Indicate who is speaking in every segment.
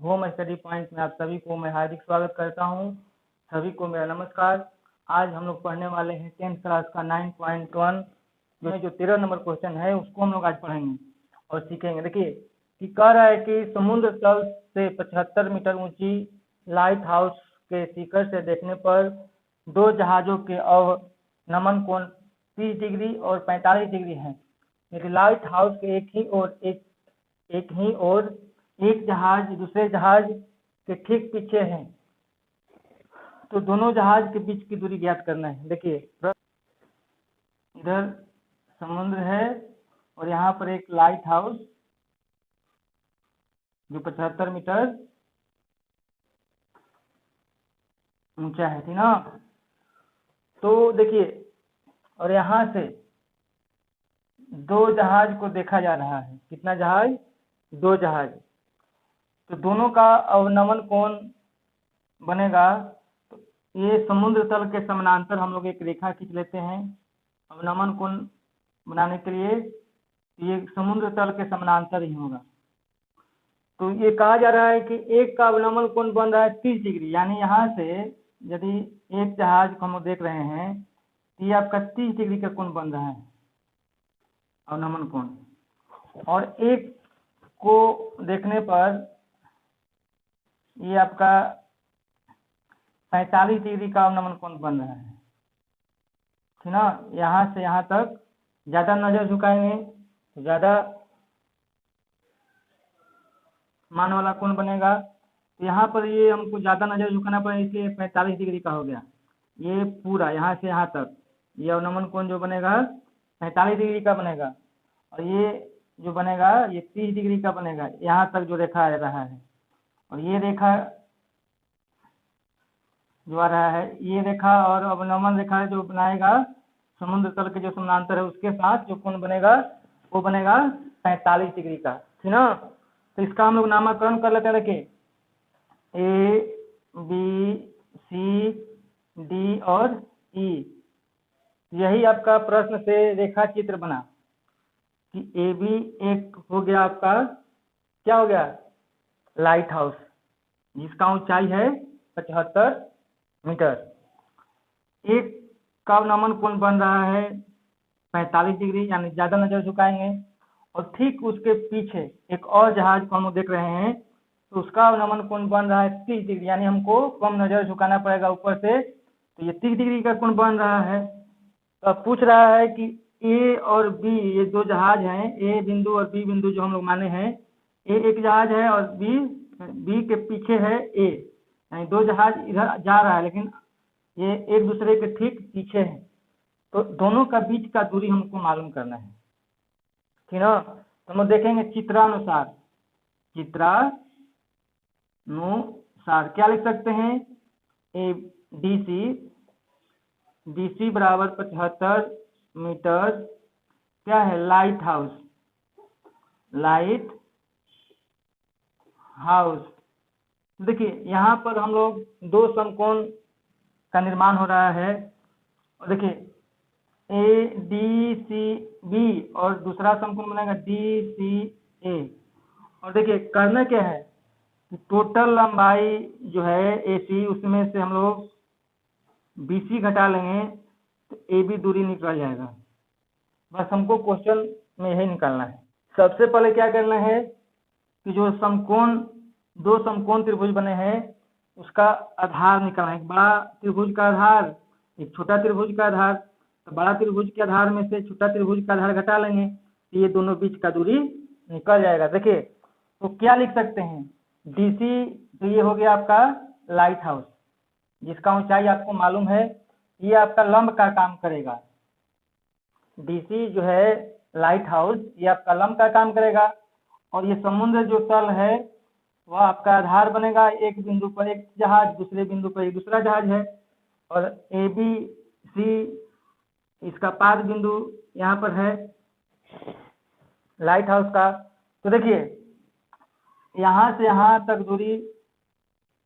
Speaker 1: Home study point में आप सभी को मैं हार्दिक स्वागत करता हूं। सभी को मेरा नमस्कार। आज हम लोग पढ़ने वाले हैं 10th क्लास का 9.1 जो 13 नंबर क्वेश्चन है उसको हम लोग आज पढ़ेंगे और सीखेंगे। देखिए कि कह रहा है कि समुद्र तल से 75 मीटर ऊंची लाइट हाउस के शिखर से देखने पर दो जहाजों के अवनमन कोण 30 डिग्री और 45 डिग्री है। लेकिन लाइट हाउस के एक ही और एक जहाज दूसरे जहाज के ठीक पीछे है, तो दोनों जहाज के बीच की दूरी ज्ञात करना है। देखिए इधर समुद्र है और यहाँ पर एक लाइट हाउस जो 75 मीटर ऊंचा है, ठीक ना। तो देखिए और यहाँ से दो जहाज को देखा जा रहा है। कितना जहाज? दो जहाज। तो दोनों का अवनमन कोण बनेगा। तो ये समुद्र तल के समानांतर हम लोग एक रेखा खींच लेते हैं अवनमन कोण बनाने के लिए। ये समुद्र तल के समानांतर ही होगा। तो ये कहा जा रहा है कि एक का अवनमन कोण बन रहा है 30 डिग्री, यानी यहाँ से यदि एक जहाज को हम देख रहे हैं तो ये आपका 30 डिग्री का कोण बन रहा है अवनमन कोण, और एक को देखने पर ये आपका 45 डिग्री का अवनमन कोण बन रहा है, ठीक ना। यहाँ से यहाँ तक ज्यादा नजर झुकाएंगे तो ज्यादा मान वाला कोण बनेगा। तो यहाँ पर ये हमको ज्यादा नजर झुकाना पड़ेगा, इसलिए 45 डिग्री का हो गया। ये पूरा यहाँ से यहाँ तक ये अवनमन कोण जो बनेगा 45 डिग्री का बनेगा, और ये जो बनेगा ये 30 डिग्री का बनेगा। यहाँ तक जो रेखा आ रहा है, और ये रेखा जो आ रहा है, ये रेखा और अवनमन रेखा जो बनाएगा समुद्र तल के जो समानांतर है उसके साथ जो कोण बनेगा वो बनेगा 45 डिग्री का, ठीक ना। तो इसका हम लोग नामकरण कर लेते हैं। देखिए ए बी सी डी और ई, यही आपका प्रश्न से रेखा चित्र बना कि ए बी एक हो गया आपका, क्या हो गया? लाइट हाउस जिसका ऊंचाई है 75 मीटर। एक का अवनमन कोण बन रहा है 45 डिग्री, यानी ज्यादा नजर झुकाएंगे, और ठीक उसके पीछे एक और जहाज को हम देख रहे हैं तो उसका अवनमन कोण बन रहा है 30 डिग्री, यानी हमको कम नजर झुकाना पड़ेगा ऊपर से। तो ये 30 डिग्री का कोण बन रहा है। तो अब पूछ रहा है कि ए और बी, ये दो जहाज हैं, ए बिंदु और बी बिंदु जो हम लोग माने हैं, ए एक जहाज है और बी के पीछे है ए, यानी दो जहाज इधर जा रहा है लेकिन ये एक दूसरे के ठीक पीछे है। तो दोनों का बीच का दूरी हमको मालूम करना है, ठीक ना। तो हम देखेंगे चित्रानुसार क्या लिख सकते हैं? ए डी सी बराबर 75 मीटर क्या है? Light house. देखिए यहाँ पर हम लोग दो समकोण का निर्माण हो रहा है, और देखिए ए डी सी बी और दूसरा समकोण बनेगा डी सी ए। और देखिए करना क्या है कि टोटल लंबाई जो है ए सी, उसमें से हम लोग बी सी घटा लेंगे तो ए बी दूरी निकल जाएगा। बस हमको क्वेश्चन में यही निकालना है। सबसे पहले क्या करना है कि जो दो समकोण त्रिभुज बने हैं उसका आधार निकालना है। एक बड़ा त्रिभुज का आधार, एक छोटा त्रिभुज का आधार। तो बड़ा त्रिभुज के आधार में से छोटा त्रिभुज का आधार घटा लेंगे तो ये दोनों बीच का दूरी निकल जाएगा। देखिए तो क्या लिख सकते हैं? डीसी, तो ये हो गया आपका लाइट हाउस जिसका ऊंचाई आपको मालूम है, ये आपका लंब का काम करेगा। डीसी जो है लाइट हाउस, ये आपका लंब का काम करेगा, और ये समुद्र जो तल है वह आपका आधार बनेगा। एक बिंदु पर एक जहाज, दूसरे बिंदु पर एक दूसरा जहाज है, और ए बी सी इसका पाद बिंदु यहाँ पर है लाइट हाउस का। तो देखिए यहाँ से यहाँ तक दूरी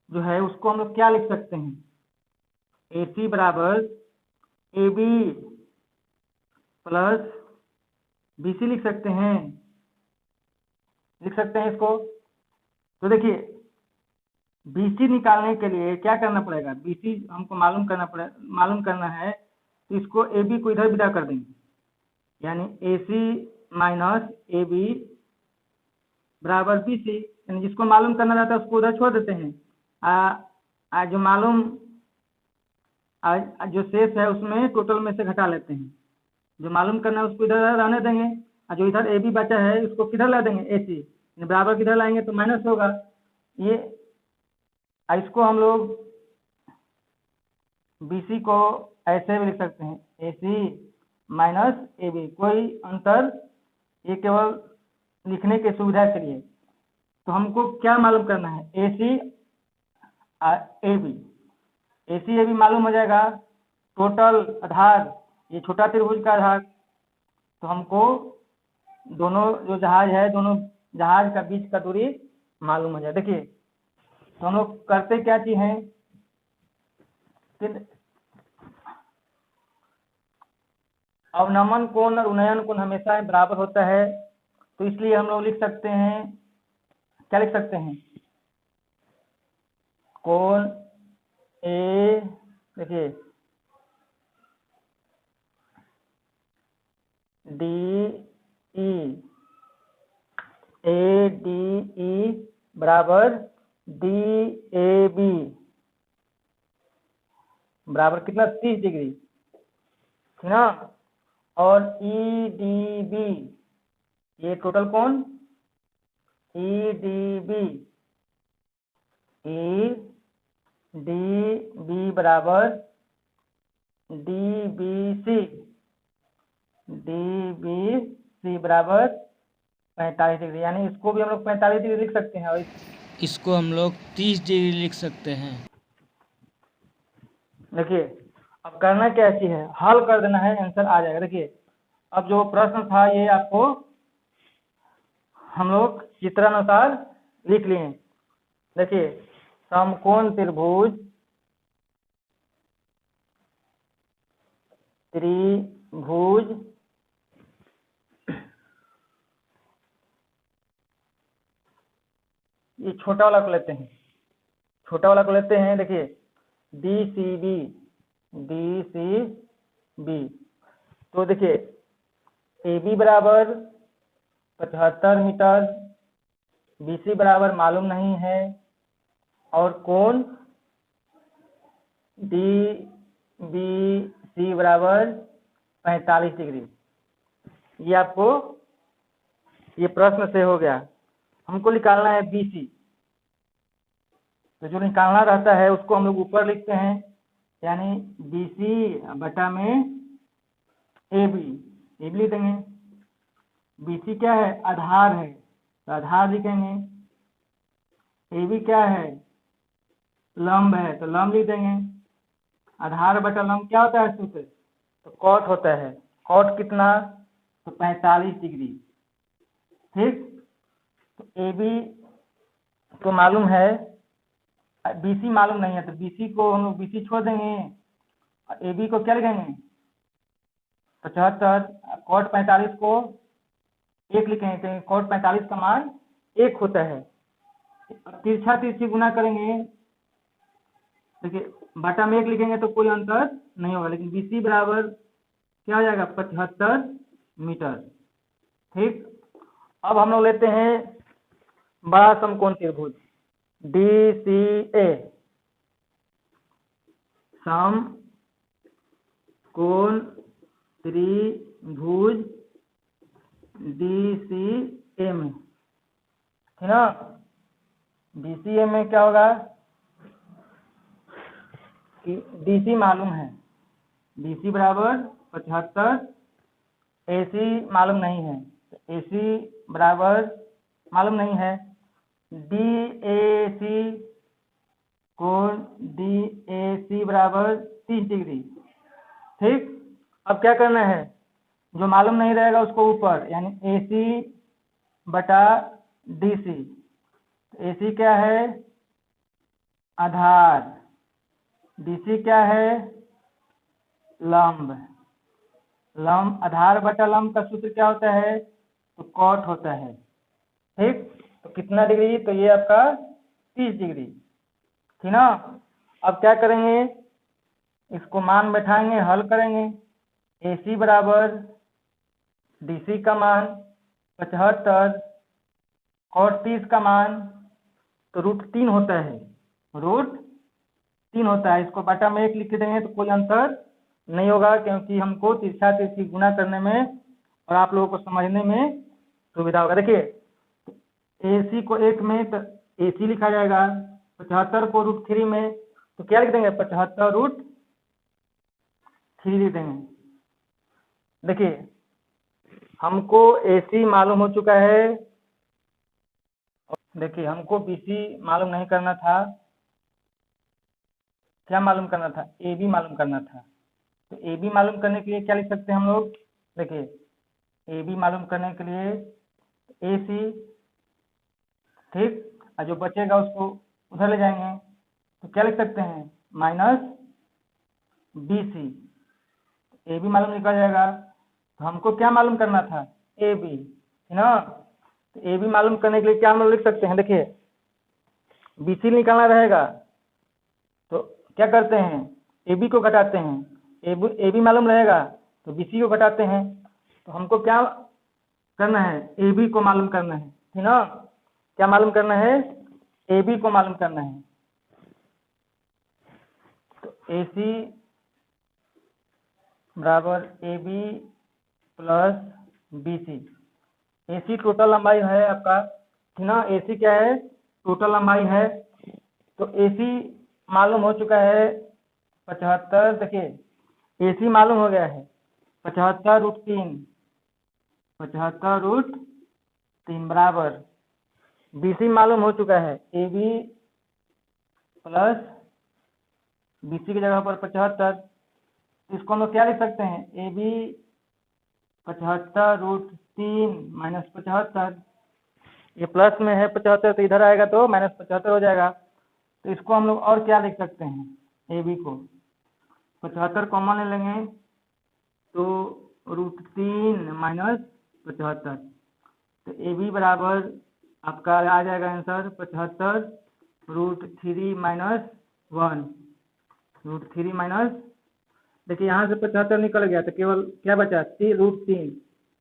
Speaker 1: जो है उसको हम लोग क्या लिख सकते हैं? ए सी बराबर A B plus B C लिख सकते हैं इसको। तो देखिए BC निकालने के लिए क्या करना पड़ेगा, BC हमको मालूम करना है, तो इसको AB को इधर विदा कर देंगे, यानी AC माइनस AB बराबर BC, यानी जिसको मालूम करना रहता है उसको उधर छोड़ देते हैं। जो शेष है उसमें टोटल में से घटा लेते हैं, जो मालूम करना है उसको इधर रहने देंगे, और जो इधर AB बचा है उसको किधर ला देंगे, AC, बराबर किधर लाएंगे तो माइनस होगा। ये इसको हम लोग BC को ऐसे भी लिख सकते हैं, AC माइनस AB, कोई अंतर, ये केवल लिखने की सुविधा के लिए। तो हमको क्या मालूम करना है, AC AB, AC AB मालूम हो जाएगा, टोटल आधार, ये छोटा त्रिभुज का आधार, तो हमको दोनों जो जहाज है, दोनों जहाज का बीच का दूरी मालूम हो जाए। देखिए तो हम लोग करते क्या चीज हैं, अवनमन कोण और उन्नयन कोण हमेशा बराबर होता है, तो इसलिए हम लोग लिख सकते हैं, क्या लिख सकते हैं, कोण ए, देखिए DE ADE बराबर DAB बराबर कितना, 30 डिग्री, ठीक ना। और EDB, ये टोटल कोण EDB बराबर DBC बराबर 45 डिग्री, यानी इसको भी हम लोग 45 डिग्री लिख सकते हैं, और
Speaker 2: इसको हम लोग 30 डिग्री लिख सकते हैं।
Speaker 1: देखिए अब करना क्या चीज है, हल कर देना है, आंसर आ जाएगा। देखिए अब जो प्रश्न था ये आपको हम लोग चित्रानुसार लिख लिए। देखिए समकोण त्रिभुज ये छोटा वाला को लेते हैं, देखिए DCB, तो देखिए AB बराबर 75 मीटर, BC बराबर मालूम नहीं है, और कोण DBC बराबर 45 डिग्री। ये आपको ये प्रश्न से हो गया। हमको निकालना है BC, तो जो निकालना रहता है उसको हम लोग ऊपर लिखते हैं, यानी BC बटा में AB लिख देंगे। BC क्या है, आधार है, तो आधार लिखेंगे। AB क्या है, लंब है, तो लंब लिख देंगे। आधार बटा लंब क्या होता है सूत्र, तो कॉट होता है, कॉट कितना, तो 45 डिग्री, ठीक। तो AB तो मालूम है, BC मालूम नहीं है, तो BC को हम लोग BC छोड़ देंगे, और AB को क्या लिखेंगे 75, कॉट 45 को 1 लिखेंगे, क्योंकि कॉट 45 का मान 1 होता है। तिरछा तिरछी गुना करेंगे, देखिए बटा में 1 लिखेंगे तो कोई अंतर नहीं होगा, लेकिन BC बराबर क्या हो जाएगा 75 मीटर, ठीक। अब हम लोग लेते हैं बड़ा समकोण त्रिभुज DCA, समकोण त्रिभुज DCA में, ठीक ना। DCA में क्या होगा कि DC मालूम है, DC बराबर 75, AC मालूम नहीं है, तो AC बराबर मालूम नहीं है, DAC कोण DAC बराबर 30 डिग्री, ठीक। अब क्या करना है, जो मालूम नहीं रहेगा उसको ऊपर, यानी AC बटा DC। AC क्या है, आधार, DC क्या है, लंब। आधार बटा लंब का सूत्र क्या होता है, तो कॉट होता है, ठीक। तो कितना डिग्री, तो ये आपका 30 डिग्री। ठीक ना। अब क्या करेंगे, इसको मान बैठाएंगे, हल करेंगे। AC बराबर DC का मान 75 और 30 का मान तो √3 होता है, √3 होता है। इसको बटा में 1 लिख देंगे तो कोई अंतर नहीं होगा, क्योंकि हमको तिरछा तिरछी गुणा करने में और आप लोगों को समझने में सुविधा होगा। देखिए AC को 1 में तो AC लिखा जाएगा, 75 को √3 में तो क्या लिख देंगे, 75√3 लिख देंगे। देखिए हमको AC मालूम हो चुका है, देखिए हमको BC मालूम नहीं करना था, क्या मालूम करना था, AB मालूम करना था। तो AB मालूम करने के लिए क्या लिख सकते हैं हम लोग, देखिए AB मालूम करने के लिए AC, ठीक, और जो बचेगा उसको उधर ले जाएंगे तो क्या लिख सकते हैं, -BC। AB मालूम निकल जाएगा, तो हमको क्या मालूम करना था, AB, है ना। तो AB मालूम करने के लिए क्या हम लोग लिख सकते हैं, देखिए BC निकालना रहेगा तो क्या करते हैं, AB को घटाते हैं, AB मालूम रहेगा तो BC को घटाते हैं। तो हमको क्या करना है, AB को मालूम करना है, ठीक ना। क्या मालूम करना है, AB को मालूम करना है। तो AC बराबर AB plus BC। AC total लंबाई है आपका, ठीक ना। AC क्या है, टोटल लंबाई है। तो AC मालूम हो चुका है 75, देखिए AC मालूम हो गया है 75√3, 75√3 बराबर BC मालूम हो चुका है, AB प्लस BC की जगह पर 75। इसको हम लोग क्या लिख सकते हैं, AB 75√3 माइनस 75, ये प्लस में है 75 तो इधर आएगा तो -75 हो जाएगा। तो इसको हम लोग और क्या लिख सकते हैं, AB को 75 कॉमन ले लेंगे तो √3 माइनस 75। तो AB बराबर आपका आ जाएगा आंसर 75√3 माइनस 1, √3 माइनस, देखिए यहाँ से 75 निकल गया तो केवल क्या बचा, √3,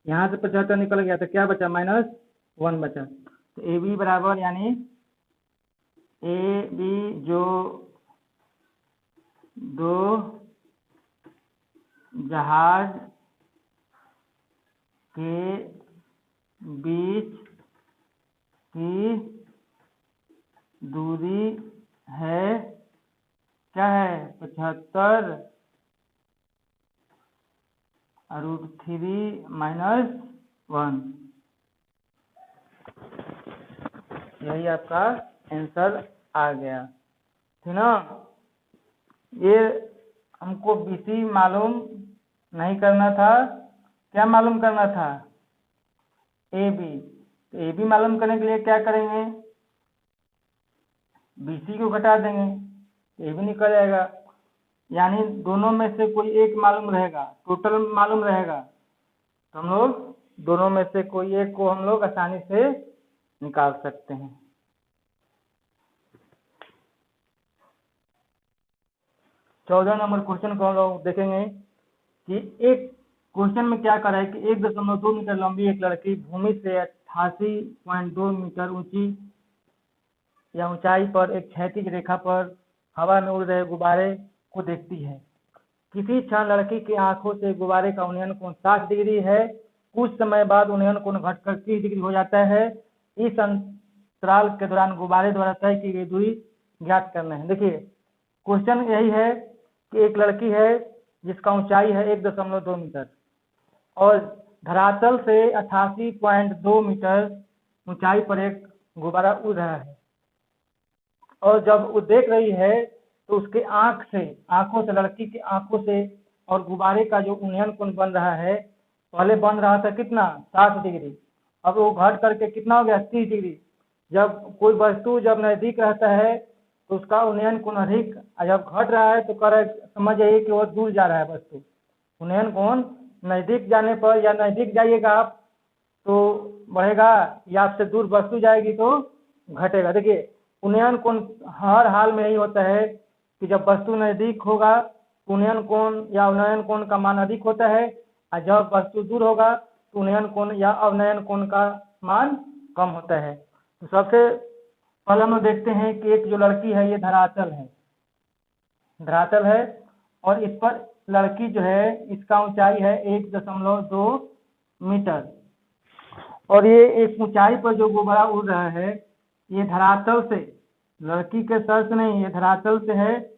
Speaker 1: यहाँ से 75 निकल गया तो क्या बचा, -1 बचा। तो AB बराबर यानी AB जो दो जहाज के बीच की दूरी है, क्या है, 75√3 माइनस 1, यही आपका आंसर आ गया, ठीक ना। ये हमको BC मालूम नहीं करना था, क्या मालूम करना था, AB। तो AB मालूम करने के लिए क्या करेंगे, BC को घटा देंगे तो AB निकल जाएगा, यानी दोनों में से कोई एक मालूम रहेगा, टोटल मालूम रहेगा तो हम लोग दोनों में से कोई एक को हम लोग आसानी से निकाल सकते हैं। 14 नंबर क्वेश्चन को हम लोग देखेंगे कि एक क्वेश्चन में क्या करा है कि 1.2 मीटर लंबी एक लड़की भूमि से 88.2 मीटर ऊंची या ऊंचाई पर एक क्षैतिज रेखा पर हवा में उड़ रहे गुब्बारे को देखती है। किसी क्षण लड़की की आंखों से गुब्बारे का उन्नयन कोण 60 डिग्री है, कुछ समय बाद उन्नयन कोण घटकर 30 डिग्री हो जाता है। इस अंतराल के दौरान गुब्बारे द्वारा तय की गई दूरी ज्ञात करना है। देखिए क्वेश्चन यही है कि एक लड़की है जिसका ऊंचाई है 1.2 मीटर और धरातल से 88.2 मीटर ऊंचाई पर एक गुब्बारा उड़ रहा है, और जब वो देख रही है तो उसके आंखों से लड़की की आंखों से और गुब्बारे का जो उन्नयन कोण बन रहा है, पहले बन रहा था कितना, 60 डिग्री, अब वो घट करके कितना हो गया, 30 डिग्री। जब कोई वस्तु जब नजदीक रहता है तो उसका उन्नयन कोण अधिक, जब घट रहा है तो समझ जाइए कि वह दूर जा रहा है वस्तु। उन्नयन कोण नजदीक जाने पर या नजदीक जाइएगा आप तो बढ़ेगा, या आपसे दूर वस्तु जाएगी तो घटेगा। देखिए उन्नयन कोण हर हाल में यही होता है कि जब वस्तु नजदीक होगा तो उन्नयन कोण या अवनयन कोण का मान अधिक होता है, और जब वस्तु दूर होगा तो उन्नयन कोण या अवनयन कोण का मान कम होता है। तो सबसे पहले हम लोग देखते हैं कि एक जो लड़की है ये धरातल है, धरातल है, और इस पर लड़की जो है इसका ऊंचाई है 1.2 मीटर, और ये एक ऊंचाई पर जो गुब्बारा उड़ रहा है ये धरातल से, लड़की के सर से नहीं, ये धरातल से है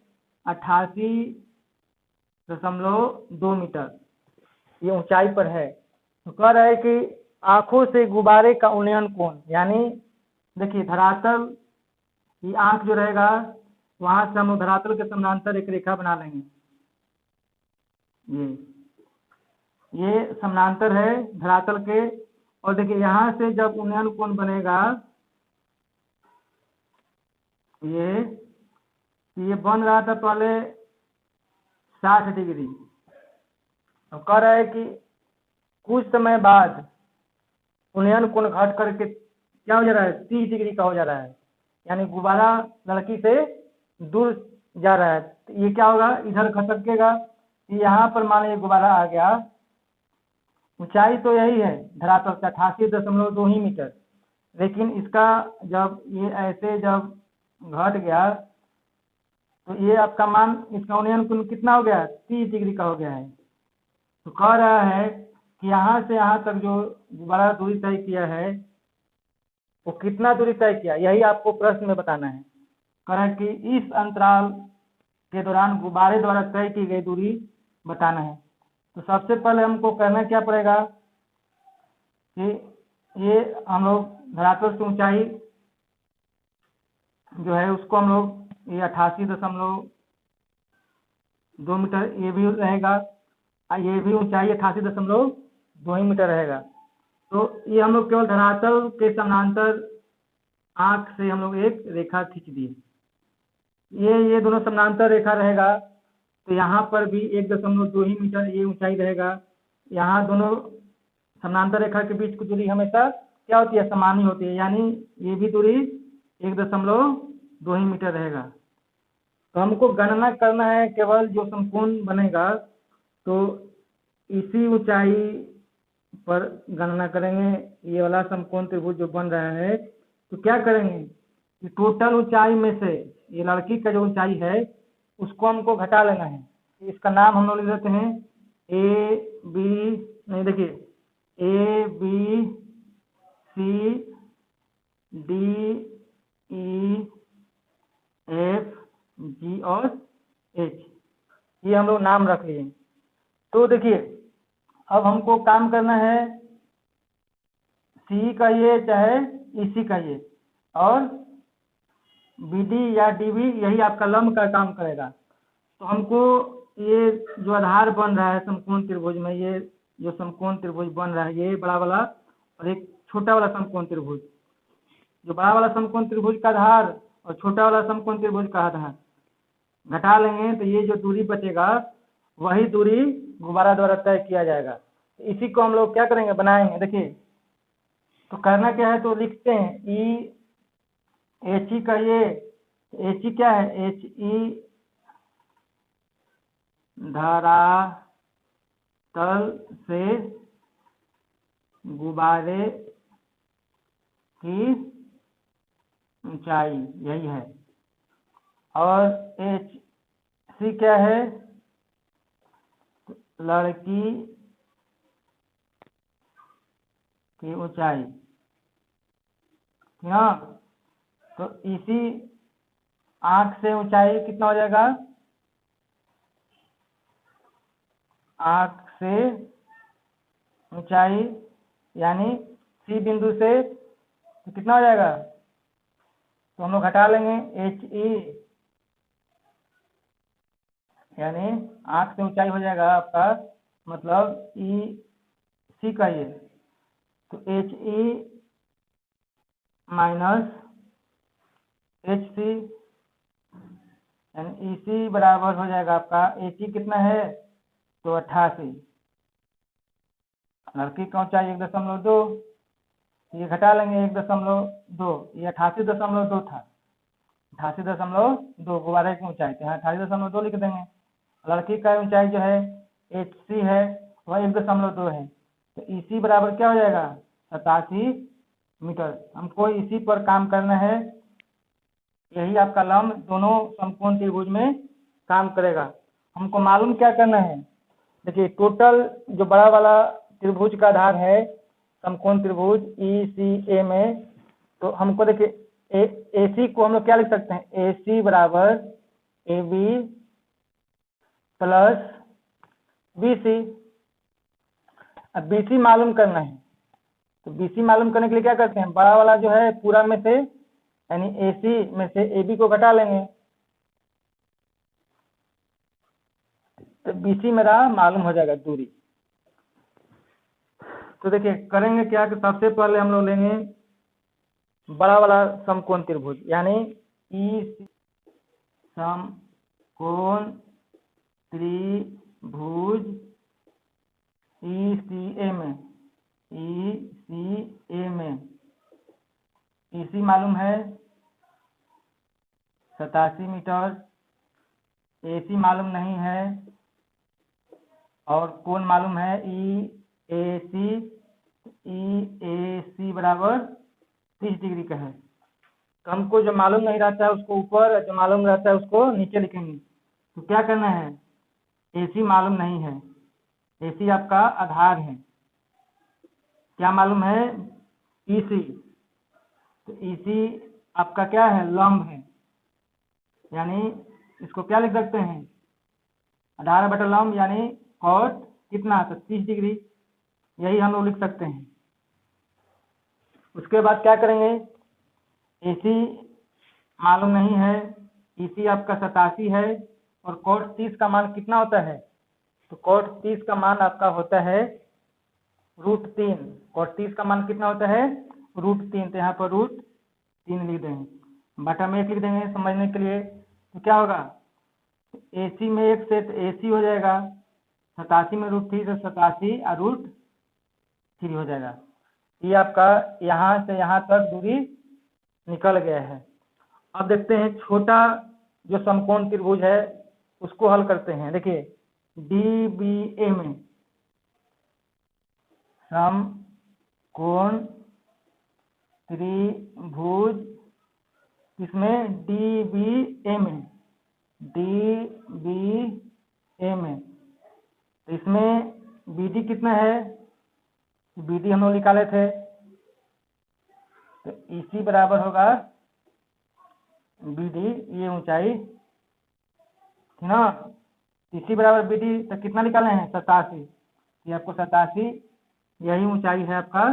Speaker 1: 88.2 मीटर, ये ऊंचाई पर है। तो कह रहा है कि आंखों से गुब्बारे का उन्नयन कोण, यानी देखिए धरातल ये आंख जो रहेगा वहां से हम लोग धरातल के समानांतर एक रेखा बना लेंगे। ये समानांतर है धरातल के, और देखिए यहाँ से जब उन्नयन कोण बनेगा ये बन रहा था पहले 60 डिग्री। अब कह रहा है कि कुछ समय बाद उन्नयन कोण घट करके क्या हो जा रहा है, 30 डिग्री का हो जा रहा है, यानी गुब्बारा लड़की से दूर जा रहा है। तो ये क्या होगा, इधर खसकेगा, यहाँ पर मान लीजिए गुब्बारा आ गया, ऊंचाई तो यही है धरातल से 88.2 ही मीटर, लेकिन इसका जब ये ऐसे जब घट गया तो ये आपका मान, इसका उन्नयन कोण कितना हो गया, 30 डिग्री का हो गया है। तो कह रहा है कि यहाँ से यहाँ तक जो गुब्बारा दूरी तय किया है वो कितना दूरी तय किया, यही आपको प्रश्न में बताना है। कह रहा है कि इस अंतराल के दौरान गुब्बारे द्वारा तय की गई दूरी बताना है। तो सबसे पहले हमको करना क्या पड़ेगा कि ये हम लोग धरातल से ऊंचाई जो है उसको हम लोग ये 88.2 मीटर ये भी रहेगा, ये भी ऊंचाई 88.2 ही मीटर रहेगा। तो ये हम लोग केवल धरातल के समानांतर आंख से हम लोग एक रेखा खींच दिए, ये दोनों समानांतर रेखा रहेगा, तो यहाँ पर भी 1.2 ही मीटर ये ऊंचाई रहेगा। यहाँ दोनों समानांतर रेखा के बीच की दूरी हमेशा क्या होती है, समान ही होती है, यानी ये भी दूरी 1.2 ही मीटर रहेगा। तो हमको गणना करना है केवल जो समकोण बनेगा, तो इसी ऊंचाई पर गणना करेंगे। ये वाला समकोण त्रिभुज जो बन रहा है, तो क्या करेंगे कि टोटल ऊंचाई में से ये लड़की का जो ऊंचाई है उसको हमको घटा लेना है। इसका नाम हम लोग लिख देते हैं ए बी, नहीं देखिए A B C D E F G और एच, ये हम लोग नाम रख लिए। तो देखिए अब हमको काम करना है, सी कहिए चाहे ईसी कहिए, और बीडी या डीबी यही आपका लंब का काम करेगा। तो हमको ये जो आधार बन रहा है समकोण त्रिभुज में, ये जो समकोण त्रिभुज बन रहा है ये बड़ा वाला और एक छोटा वाला समकोण त्रिभुज, जो बड़ा वाला समकोण त्रिभुज का आधार और छोटा वाला समकोण त्रिभुज का आधार घटा लेंगे, तो ये जो दूरी बचेगा वही दूरी गुब्बारा द्वारा तय किया जाएगा। इसी को हम लोग क्या करेंगे, बनाएंगे। देखिए तो करना क्या है, तो लिखते हैं ई एच ई कहिए, एच ई क्या है, एच ई धरातल से गुब्बारे की ऊंचाई यही है, और एच सी क्या है, लड़की की ऊंचाई, हाँ। तो इसी आंख से ऊंचाई कितना हो जाएगा, आंख से ऊंचाई यानी सी बिंदु से तो कितना हो जाएगा, तो हम लोग घटा लेंगे एच ई, यानी आंख से ऊंचाई हो जाएगा आपका मतलब ई सी का ये, तो H E minus H C, यानी ई सी बराबर हो जाएगा आपका एच ई कितना है, तो 88, लड़की का ऊंचाई 1.2, ये घटा लेंगे 1.2, ये 88.2 था, 88.2 गुब्बारे की ऊंचाई, तो यहाँ 88.2 लिख देंगे। लड़की का ऊंचाई जो है HC है वह 1.2 है, तो EC बराबर क्या हो जाएगा 87 मीटर। हमको इसी पर काम करना है, यही आपका लंब दोनों समकोण त्रिभुज में काम करेगा। हमको मालूम क्या करना है, देखिए टोटल जो बड़ा वाला त्रिभुज का आधार है समकोण त्रिभुज ECA में, तो हमको देखिए AC को हम लोग क्या लिख सकते हैं, AC बराबर AB प्लस BC। अब BC मालूम करना है, तो BC मालूम करने के लिए क्या करते हैं, बड़ा वाला जो है पूरा में से यानी AC में से AB को घटा लेंगे, तो BC मेरा मालूम हो जाएगा दूरी। तो देखिए करेंगे क्या कि सबसे पहले हम लोग लेंगे बड़ा वाला समकोण त्रिभुज यानी EC समकोण त्रिभुज ECA में EC मालूम है 87 मीटर, AC मालूम नहीं है और कोण मालूम है EAC बराबर 30 डिग्री का है। तो हमको जो मालूम नहीं रहता है उसको ऊपर, जो मालूम रहता है उसको नीचे लिखेंगे। तो क्या करना है, AC मालूम नहीं है, AC आपका आधार है, क्या मालूम है EC, तो EC आपका क्या है लंब है, यानी इसको क्या लिख सकते हैं आधार बटा लंब यानी कॉट कितना तो 30 डिग्री, यही हम लोग लिख सकते हैं। उसके बाद क्या करेंगे, AC मालूम नहीं है, EC आपका 87 है और कॉट 30 का मान कितना होता है, तो कॉट 30 का मान आपका होता है √3। कॉट 30 का मान कितना होता है √3, तो यहाँ पर √3 लिख देंगे, बटा में 1 लिख देंगे समझने के लिए। तो क्या होगा AC में 1 से तो AC हो जाएगा, 87 में √3 तो 87 और √3 हो जाएगा। ये आपका यहाँ से यहाँ तक दूरी निकल गया है। अब देखते हैं छोटा जो समकोण त्रिभुज है उसको हल करते हैं। देखिए DBA में समकोण त्रिभुज, इसमें DBA में तो इसमें BD कितना है, BD हम लोग निकाले थे, तो EC बराबर होगा BD, ये ऊंचाई है ना, EC बराबर BD, तो कितना निकाले हैं 87, ये आपको 87 यही ऊंचाई है आपका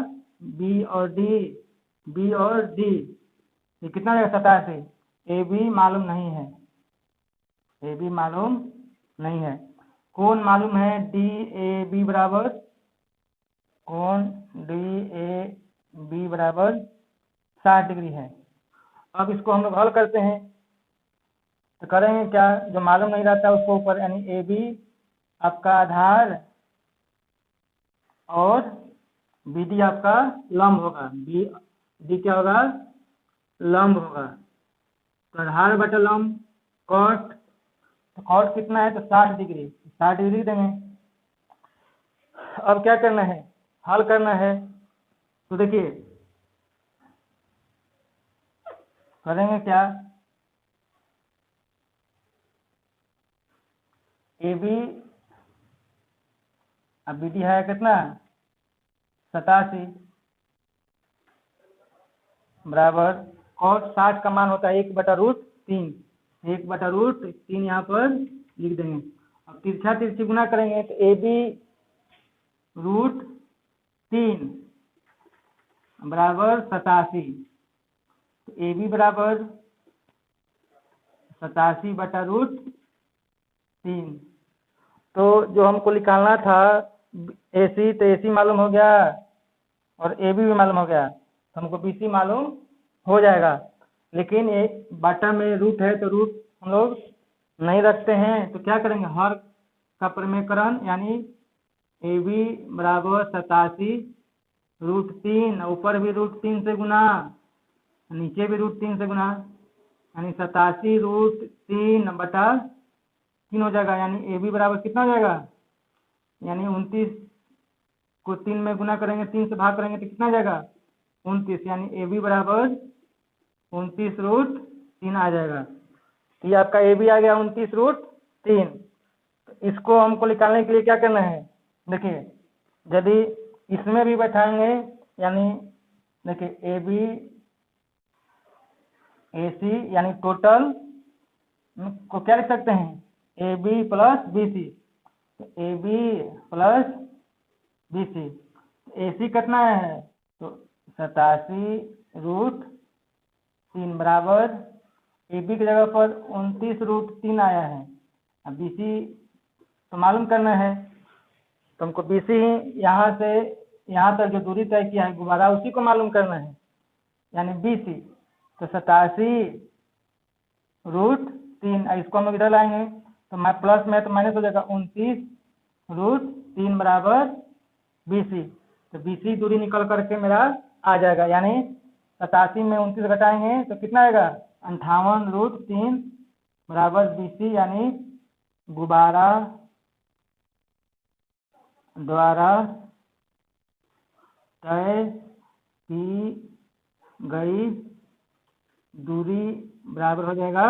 Speaker 1: B और D, ये कितना रहेगा 87। AB मालूम नहीं है, AB मालूम नहीं है। कोण मालूम है DAB बराबर, कोण DAB बराबर 60 डिग्री है। अब इसको हम लोग हल करते हैं, तो करेंगे क्या, जो मालूम नहीं रहता उसको ऊपर यानी AB आपका आधार और BD आपका लंब होगा, BD क्या होगा लंब होगा, तो आधार बटा लंब कॉट, तो कॉट कितना है तो 60 डिग्री, 60 डिग्री देंगे। अब क्या करना है, हल करना है, तो देखिए करेंगे क्या, AB अब BD है कितना 87 बराबर कॉट 60 का मान होता है 1/√3, 1/√3 यहाँ पर लिख देंगे। अब तिरछा तिरछी गुना करेंगे तो AB √3 बराबर 87, तो AB बराबर 87/√3। तो जो हमको निकालना था AC, तो AC मालूम हो गया और AB भी मालूम हो गया, तो हमको BC मालूम हो जाएगा। लेकिन ये बाटा में रूट है तो रूट हम लोग नहीं रखते हैं, तो क्या करेंगे हर का प्रमेयकरण यानी AB बराबर 87 √3, ऊपर भी √3 से गुना नीचे भी √3 से गुना, यानी 87√3/3 हो जाएगा। यानी ए बी बराबर कितना हो जाएगा, यानी 29 को 3 में गुना करेंगे, 3 से भाग करेंगे तो कितना आ जाएगा 29, यानी ए बी बराबर 29√3 आ जाएगा। तो ये आपका ए बी आ गया 29√3। तो इसको हमको निकालने के लिए क्या करना है, देखिए यदि इसमें भी बैठाएंगे, यानी देखिए ए बी ए सी यानी टोटल को क्या लिख सकते हैं, A B plus B C. तो A B plus B C, A C कितना है, तो 87√3 बराबर ए बी की जगह पर 29√3 आया है। अब बी सी तो मालूम करना है, तो हमको बी सी यहाँ से यहाँ तक जो दूरी तय किया है गुब्बारा, उसी को मालूम करना है, यानी बी सी। तो 87√3, इसको हम इधर लाएंगे तो मैं प्लस में तो माइनस हो जाएगा, 29√3 बराबर बी सी। तो बी सी दूरी निकल करके मेरा आ जाएगा, यानी 87 में 29 घटाएंगे तो कितना आएगा 58√3 बराबर बी सी, यानी गुब्बारा द्वारा तय की गई दूरी बराबर हो जाएगा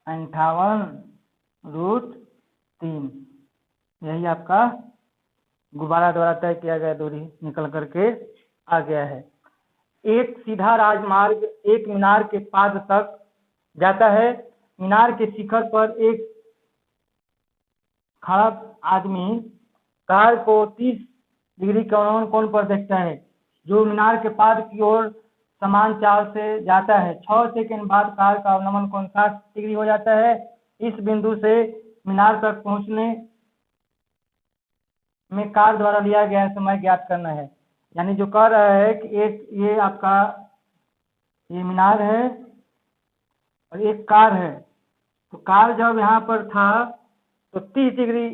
Speaker 1: 58√3। यही आपका गुब्बारा द्वारा तय किया गया दूरी निकल करके आ गया है। एक सीधा राजमार्ग एक मीनार के पाद तक जाता है। मीनार के शिखर पर एक खड़ा आदमी कार को 30 डिग्री के अवनमन कोण पर देखता है, जो मीनार के पाद की ओर समान चाल से जाता है। 6 सेकंड बाद कार का अवनमन कोण 60 डिग्री हो जाता है। इस बिंदु से मीनार तक पहुंचने में कार द्वारा लिया गया समय ज्ञात करना है। यानी जो कह रहा है कि एक ये आपका ये मीनार है और एक कार है, तो कार जब यहाँ पर था तो 30 डिग्री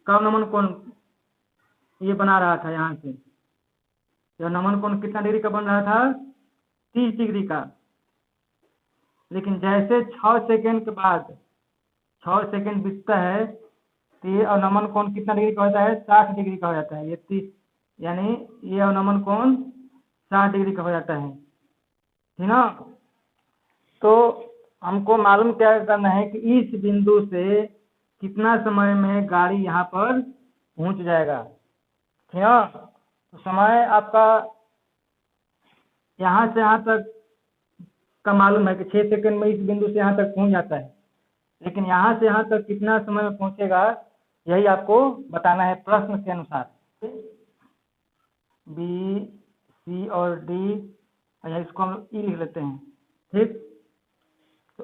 Speaker 1: का अवनमन कोण ये बना रहा था। यहाँ से तो अवनमन कोण कितना डिग्री का बन रहा था, 30 डिग्री का। लेकिन जैसे 6 सेकंड के बाद 6 सेकंड बीतता है तो ये अवनमन कोण कितना डिग्री का होता है, 60 डिग्री का हो जाता है। ये 30 यानी ये अवनमन कोण 60 डिग्री का हो जाता है, ठीक ना। तो हमको मालूम क्या करना है कि इस बिंदु से कितना समय में गाड़ी यहाँ पर पहुँच जाएगा, ठीक ना। तो समय आपका यहाँ से यहाँ तक का मालूम है कि 6 सेकंड में इस बिंदु से यहाँ तक पहुँच जाता है, लेकिन यहाँ से यहाँ तक कितना समय में पहुँचेगा यही आपको बताना है प्रश्न के अनुसार। बी सी और डी, इसको हम ई लिख लेते हैं, ठीक। तो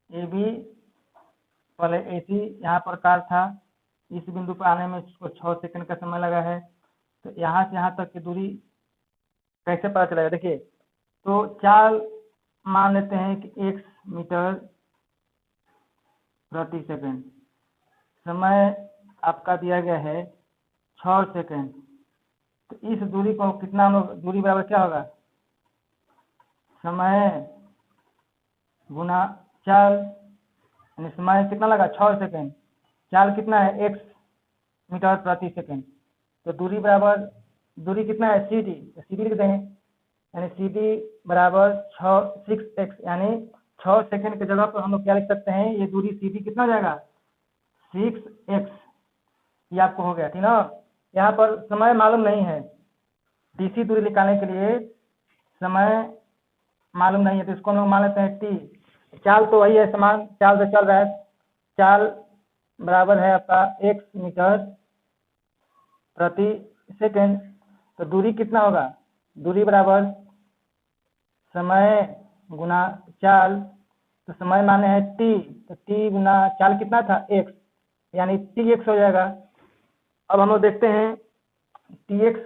Speaker 1: ए बी पहले ए सी यहाँ पर कार था, इस बिंदु पर आने में इसको 6 सेकंड का समय लगा है। तो यहाँ से यहाँ तक की दूरी कैसे पता चलेगा, देखिए तो चाल मान लेते हैं कि 1 मीटर प्रति सेकंड, समय आपका दिया गया है 6 सेकंड। तो इस दूरी को कितना हम लोग, दूरी बराबर क्या होगा, समय गुना चाल, यानी समय कितना लगा 6 सेकंड, चाल कितना है x मीटर प्रति सेकंड। तो दूरी बराबर, दूरी कितना है सी डी, तो सी डी लिख देंगे, यानी सी डी बराबर 6x, यानी 6 सेकंड की जगह पर हम लोग क्या लिख सकते हैं, ये दूरी सी डी कितना हो जाएगा 6x। ये आपको हो गया, ठीक ना। यहाँ पर समय मालूम नहीं है, डीसी दूरी निकालने के लिए समय मालूम नहीं है, तो इसको हम लोग मान लेते हैं टी। चाल तो वही है, समान चाल से चल रहा है, चाल बराबर है आपका x मीटर प्रति सेकंड। तो दूरी कितना होगा, दूरी बराबर समय गुना चाल, तो समय माने है t, तो t गुना चाल कितना था x, यानी tx हो जाएगा। अब हम लोग देखते हैं tx,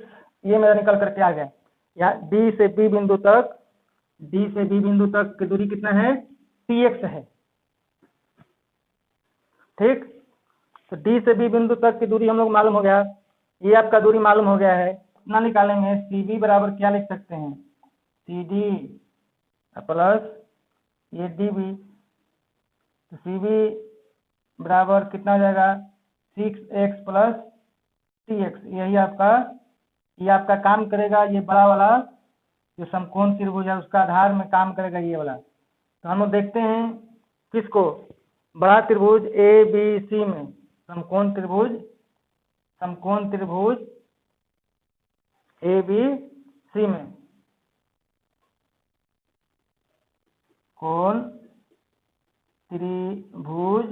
Speaker 1: ये मेरा निकल करके आ गया। यहाँ d से b बिंदु तक, d से b बिंदु तक की दूरी कितना है, tx है, ठीक। तो d से b बिंदु तक की दूरी हम लोग मालूम हो गया, ये आपका दूरी मालूम हो गया है। कितना निकालेंगे, सी बी बराबर क्या लिख सकते हैं, सी डी प्लस ये डी बी, तो सी बी बराबर कितना हो जाएगा 6x प्लस टी एक्स। यही आपका, ये आपका काम करेगा, ये बड़ा वाला जो समकोण त्रिभुज है उसका आधार में काम करेगा ये वाला। तो हम लोग देखते हैं किसको, बड़ा त्रिभुज ए बी सी में, समकोण त्रिभुज ए बी सी में कोण त्रिभुज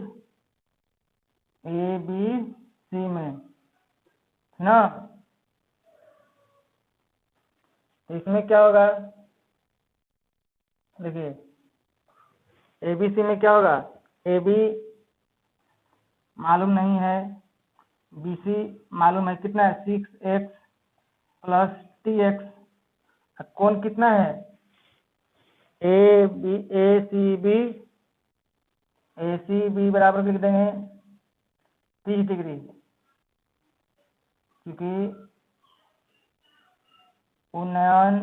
Speaker 1: ए बी सी में, है ना। तो इसमें क्या होगा, देखिए एबीसी में क्या होगा, ए बी मालूम नहीं है, बी सी मालूम है, कितना है 6x प्लस टी एक्स। कोण कितना है ए सी बी बराबर लिख देंगे 30 डिग्री, क्योंकि उन्नयन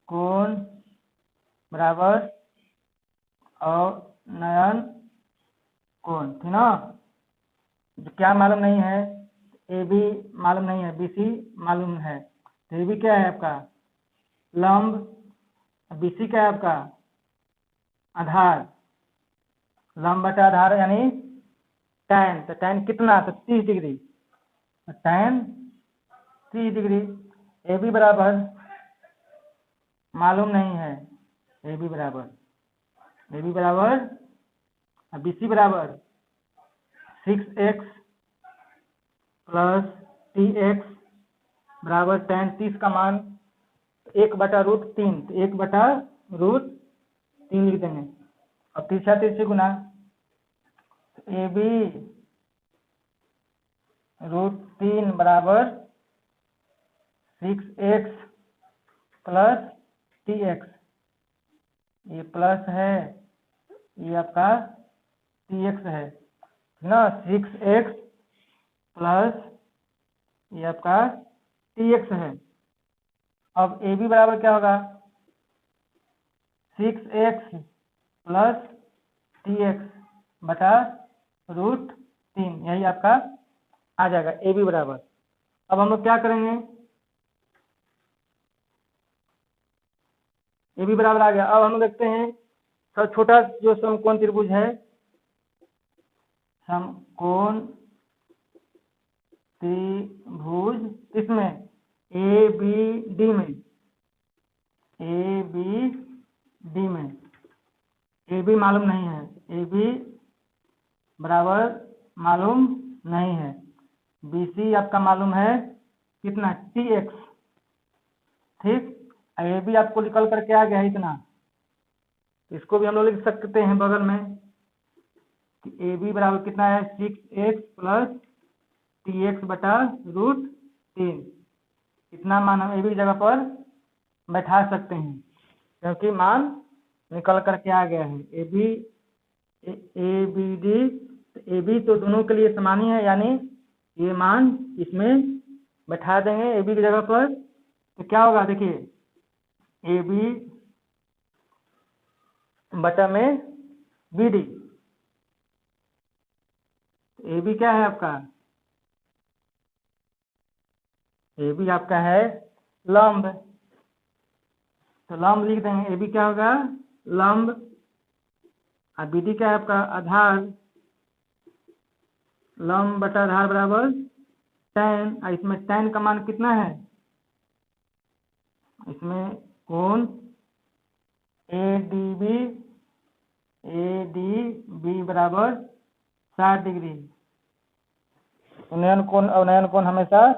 Speaker 1: कोण बराबर अवनयन कोण, ठीक ना। क्या मालूम नहीं है, ए बी मालूम नहीं है, बी सी मालूम है। तो ए बी क्या है आपका लंब, बी सी क्या है आपका आधार, लंब बटा आधार यानी tan। तो tan कितना, तो 30 डिग्री, तो tan 30 डिग्री। ए बी बराबर मालूम नहीं है, ए बी बराबर बी सी बराबर 6x प्लस टी एक्स बराबर tan 30 का मान 1/√3, तो 1/√3 लिख देंगे। अब तिरछा तिरछी गुना, ए बी √3 बराबर 6x प्लस टी एक्स, ये प्लस है, ये आपका टी एक्स है ना, 6x प्लस ये आपका टी एक्स है। अब ए बी बराबर क्या होगा 6x प्लस टी एक्स बटा √3, यही आपका आ जाएगा ए बी बराबर। अब हम लोग क्या करेंगे, ए बी बराबर आ गया। अब हम लोग देखते हैं सब छोटा जो समकोण त्रिभुज है, समकोण त्रिभुज इसमें ए बी डी में, ए बी मालूम नहीं है, ए बी बराबर मालूम नहीं है, बी सी आपका मालूम है कितना टी एक्स, ठीक। ए बी आपको निकल करके आ गया है इतना, इसको भी हम लोग लिख सकते हैं बगल में कि ए बी बराबर कितना है 6x प्लस टी एक्स बटा √3। इतना मान हम ए बी की जगह पर बैठा सकते हैं, क्योंकि मान निकल करके आ गया है। A B D, A B तो दोनों के लिए समान ही है, यानी ये मान इसमें बैठा देंगे ए बी की जगह पर। तो क्या होगा देखिए, ए बी बटा में बी डी, ए बी क्या है आपका, ए बी आपका है लंब, तो लंब लिख देंगे, ए बी क्या होगा लंब, और बी डी क्या है आपका आधार, लंब बटा आधार बराबर tan। और इसमें tan का मान कितना है, इसमें कोण ए डी बी बराबर 60 डिग्री। उन्नयन कोण अवनयन कोण हमेशा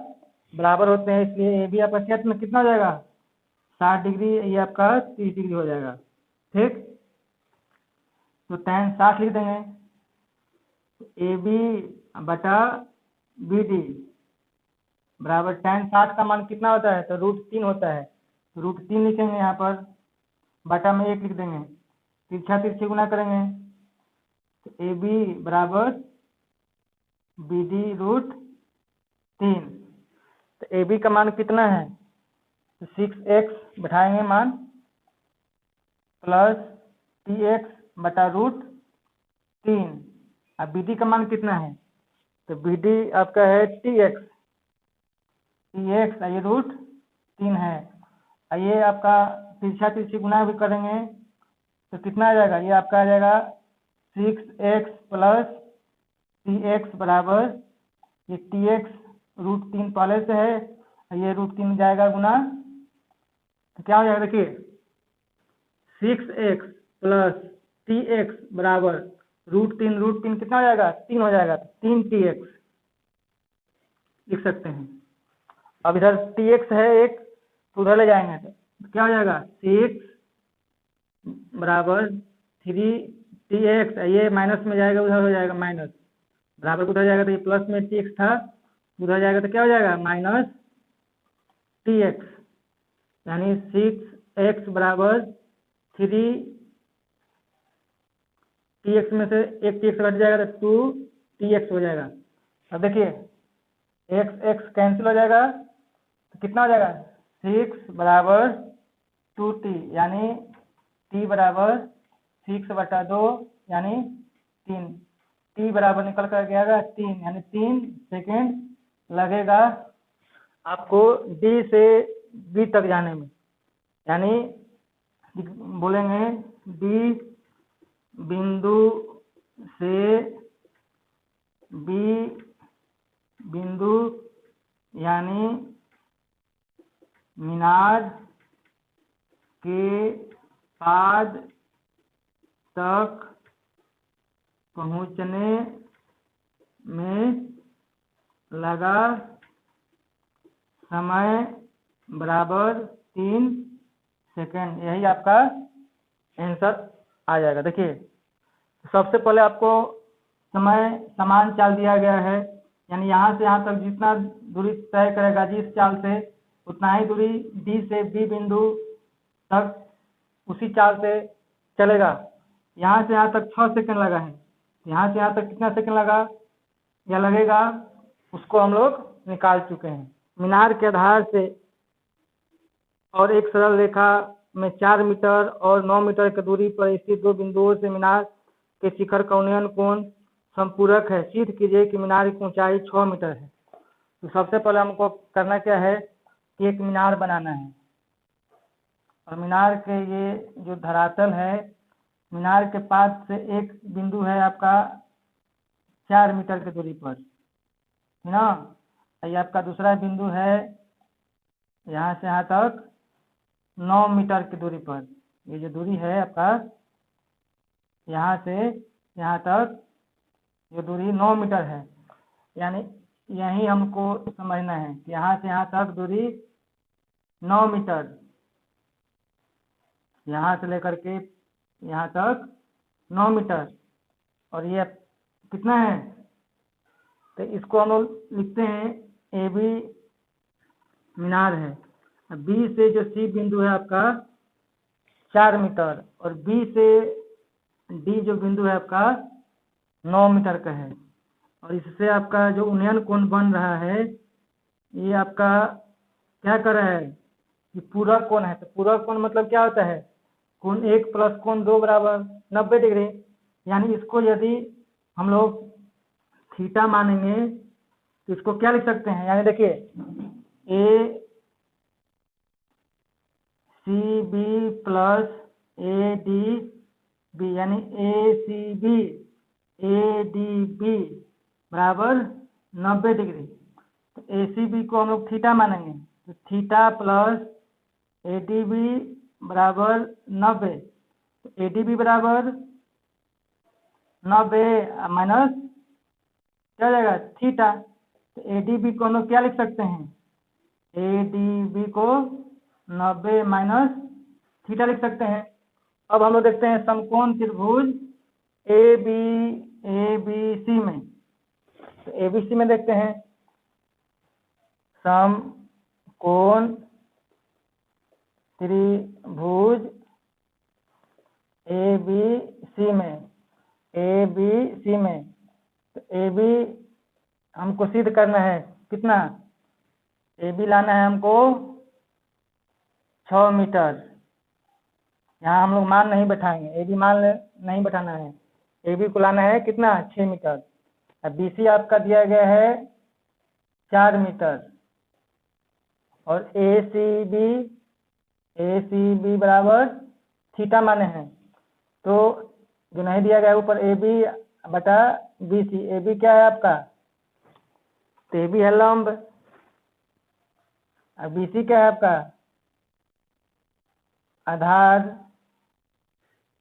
Speaker 1: बराबर होते हैं, इसलिए ए बी आपका क्षेत्र में कितना हो जाएगा 60 डिग्री, ये आपका 30 डिग्री हो जाएगा, ठीक। तो tan 60 लिख देंगे, ए बी बटा बी डी बराबर tan 60 का मान कितना होता है, तो √3 होता है, तो √3 लिखेंगे यहाँ पर, बटा में 1 लिख देंगे, तिरछा तिरछी गुना करेंगे, तो ए बी बराबर बी डी √3। तो ए बी का मान कितना है, तो 6x बैठाएंगे मान, प्लस टी एक्स बटा रूट 3। अब बी डी का मान कितना है, तो बी डी आपका है टी एक्स ये रूट 3 है। ये आपका तिरछा तिरछी गुना भी करेंगे तो कितना आ जाएगा, ये आपका आ जाएगा 6x प्लस टी एक्स बराबर ये टी एक्स रूट 3 पहले से है, ये रूट 3 जाएगा गुना, तो क्या हो जाएगा देखिए 6x प्लस टी एक्स बराबर रूट 3 कितना हो जाएगा 3 हो जाएगा, 3 tx लिख सकते हैं। अब इधर tx है एक, तो उधर ले जाएंगे तो क्या हो जाएगा 6 बराबर 3tx, ये माइनस में जाएगा उधर हो जाएगा माइनस, बराबर उधर जाएगा तो ये प्लस में tx था उधर जाएगा तो क्या हो जाएगा माइनस tx, यानी 6x बराबर 3tx में से एक tx घट जाएगा तो 2tx हो जाएगा। अब देखिए x कैंसिल हो जाएगा तो कितना हो जाएगा 6 बराबर 2t, यानी t बराबर 6/2 यानी 3, t बराबर निकल कर गया 3, यानी 3 सेकेंड लगेगा आपको D से B तक जाने में, यानी बोलेंगे D बिंदु से B बिंदु यानी मीनार के पाद तक पहुंचने में लगा समय बराबर 3 सेकेंड, यही आपका आंसर आ जाएगा। देखिए सबसे पहले आपको समय समान चाल दिया गया है, यानी यहाँ से यहाँ तक जितना दूरी तय करेगा जिस चाल से उतना ही दूरी डी से बी बिंदु तक उसी चाल से चलेगा। यहाँ से यहाँ तक 6 सेकंड लगा है, यहाँ से यहाँ तक कितना सेकंड लगा या लगेगा उसको हम लोग निकाल चुके हैं। मीनार के आधार से और एक सरल रेखा में 4 मीटर और 9 मीटर की दूरी पर स्थित दो बिंदुओं से मीनार के शिखर का उन्नयन कोण संपूरक है। सिद्ध कीजिए कि मीनार की ऊंचाई 6 मीटर है। तो सबसे पहले हमको करना क्या है कि एक मीनार बनाना है, और मीनार के ये जो धरातल है मीनार के पास से एक बिंदु है आपका 4 मीटर की दूरी पर, है ना। ये आपका दूसरा बिंदु है यहाँ से यहाँ तक 9 मीटर की दूरी पर। ये जो दूरी है आपका यहाँ से यहाँ तक ये दूरी 9 मीटर है, यानी यही हमको समझना है कि यहाँ से यहाँ तक दूरी 9 मीटर, यहाँ से लेकर के यहाँ तक 9 मीटर, और ये कितना है तो इसको हम लोग लिखते हैं ए बी मीनार है। बी से जो सी बिंदु है आपका 4 मीटर और बी से डी जो बिंदु है आपका 9 मीटर का है, और इससे आपका जो उन्नयन कोण बन रहा है ये आपका क्या कर रहा है कि पूरक कोण है। तो पूरक कोण मतलब क्या होता है, कोण 1 प्लस कोण 2 बराबर 90 डिग्री, यानी इसको यदि हम लोग थीटा मानेंगे तो इसको क्या लिख सकते हैं, यानी देखिए A C B plus A D B, यानी A C B A D B बराबर 90 डिग्री। तो ए सी बी को हम लोग थीटा मानेंगे तो theta plus A D B बराबर 90, तो ए डी बी बराबर 90 माइनस क्या हो जाएगा थीटा। तो ए डी बी को हम लोग क्या लिख सकते हैं, ए डी बी को 90 माइनस थीटा लिख सकते हैं। अब हम लोग देखते हैं समकोण त्रिभुज ए बी सी में, तो ए बी सी में देखते हैं समकोण त्रिभुज ए बी सी में, तो ए बी हमको सिद्ध करना है कितना, ए बी लाना है हमको 6 मीटर, यहाँ हम लोग मान नहीं बैठाएंगे, ए बी मान नहीं बैठाना है, ए बी को लाना है कितना 6 मीटर। अब बी सी आपका दिया गया है 4 मीटर और ए सी बी बराबर थीटा माने हैं। तो जो नहीं दिया गया है ऊपर ए बी बटा बी सी, ए बी क्या है आपका, तो ए बी है लंब और बी सी क्या है आपका आधार।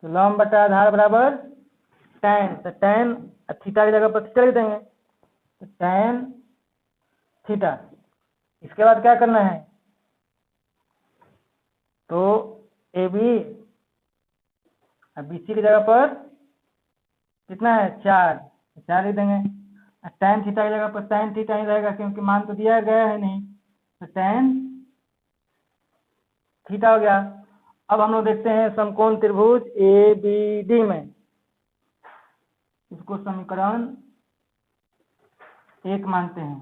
Speaker 1: तो लंब बटा आधार बराबर tan, तो tan थीटा की जगह पर थीटा लिख देंगे, तो tan थीटा। इसके बाद क्या करना है, तो ए बी बी सी की जगह पर कितना है 4, 4 लिख देंगे। tan थीटा की जगह पर tan थीटा ही रहेगा क्योंकि मान तो दिया गया है नहीं, तो tan थीटा हो गया। अब हम लोग देखते हैं समकोण त्रिभुज ए बी डी में, इसको समीकरण 1 मानते हैं।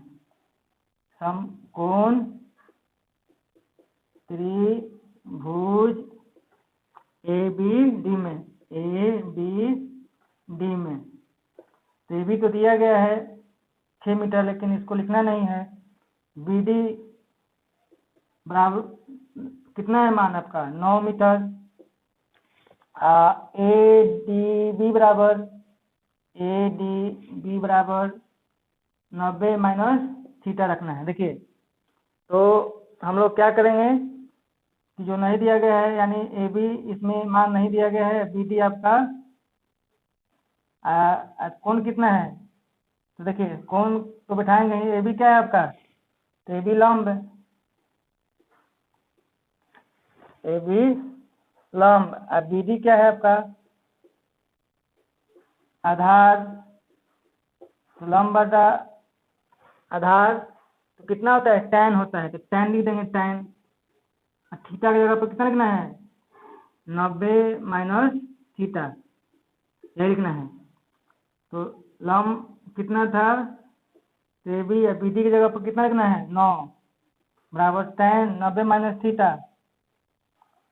Speaker 1: समकोण त्रिभुज ए बी डी में, ए बी डी में तो ए बी तो दिया गया है 6 मीटर, लेकिन इसको लिखना नहीं है। बी डी बराबर कितना है मान आपका 9 मीटर। ए डी बी बराबर 90 माइनस थीटा रखना है। देखिए तो हम लोग क्या करेंगे कि जो नहीं दिया गया है यानी ए बी इसमें मान नहीं दिया गया है, बी डी आपका कोण कितना है, तो देखिए कोण तो बैठाएंगे ही, ए बी क्या है आपका, तो ए बी लंब, ए बी लंब, अब बी डी क्या है आपका आधार, तो लंब बटा आधार तो कितना होता है tan होता है, तो tan लिख देंगे tan। थीटा की जगह पर कितना लिखना है 90 माइनस थीटा, यही लिखना है। तो लंब कितना था, तो ए बी या बी डी की जगह पर कितना लिखना है 9 बराबर tan 90 minus theta,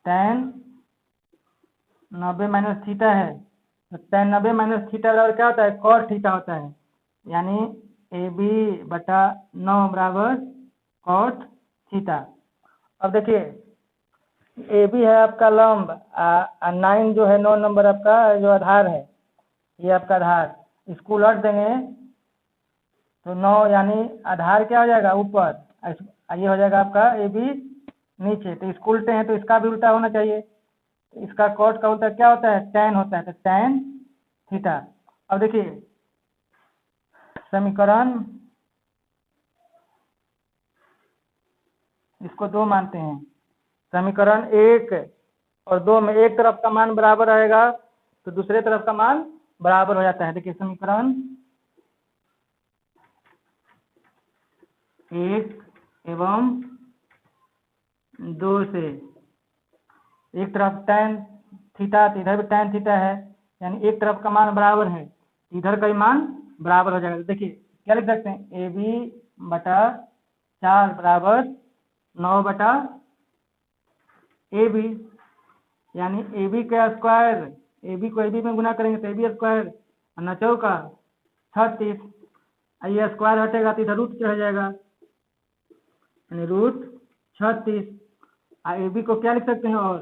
Speaker 1: tan 90 minus theta है, तो tan 90 माइनस थीटा बराबर क्या होता है cos थीटा होता है, यानी ए बी बटा 9 बराबर cos थीटा। अब देखिए ए बी है आपका लंब, 9 जो है 9 नंबर आपका जो आधार है, ये आपका आधार, इसको उलट देंगे तो 9 यानी आधार क्या हो जाएगा ऊपर, ये हो जाएगा आपका ए बी नीचे। तो इसको उल्टे हैं तो इसका भी उल्टा होना चाहिए, तो इसका cos का उल्टा क्या होता है tan होता है, तो tan थीटा। अब देखिए समीकरण इसको 2 मानते हैं, समीकरण 1 और 2 में एक तरफ का मान बराबर रहेगा तो दूसरे तरफ का मान बराबर हो जाता है। देखिए समीकरण 1 एवं 2 से एक तरफ tan थीटा तो इधर भी tan थीटा है, यानी एक तरफ का मान बराबर है, इधर का ही मान बराबर हो जाएगा। देखिए क्या लिख सकते हैं ए बी बटा 4 बराबर 9 बटा ए बी, यानी ए बी का स्क्वायर, ए बी को ए बी में गुना करेंगे तो ए बी स्क्वायर और 9 चौका 36, ये स्क्वायर हटेगा तो इधर रूट क्या हो जाएगा, यानी रूट 36। ए बी को क्या लिख सकते हैं और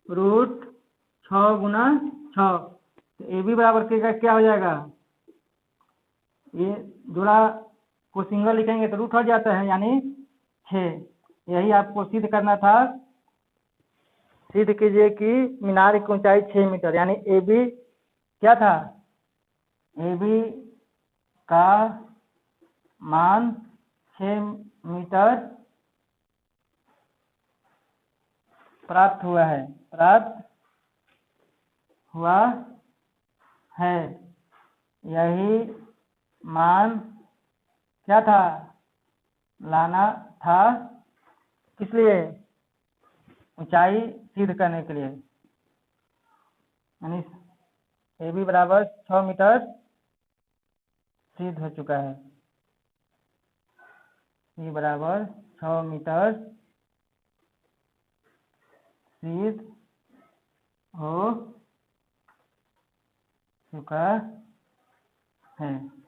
Speaker 1: रूट 6 गुना 6, तो ए बी बराबर क्या हो जाएगा, ये जोड़ा को सिंगल लिखेंगे तो रूट हो जाता है यानी 6। यही आपको सिद्ध करना था। सिद्ध कीजिए कि मीनार की ऊंचाई 6 मीटर, यानी ए बी क्या था, ए बी का मान 6 मीटर प्राप्त हुआ है। यही मान क्या था, लाना था, किस लिए, ऊंचाई सिद्ध करने के लिए, यानी ए बी बराबर 6 मीटर सिद्ध हो चुका है, ए बराबर 6 मीटर सिद्ध हो चुका है।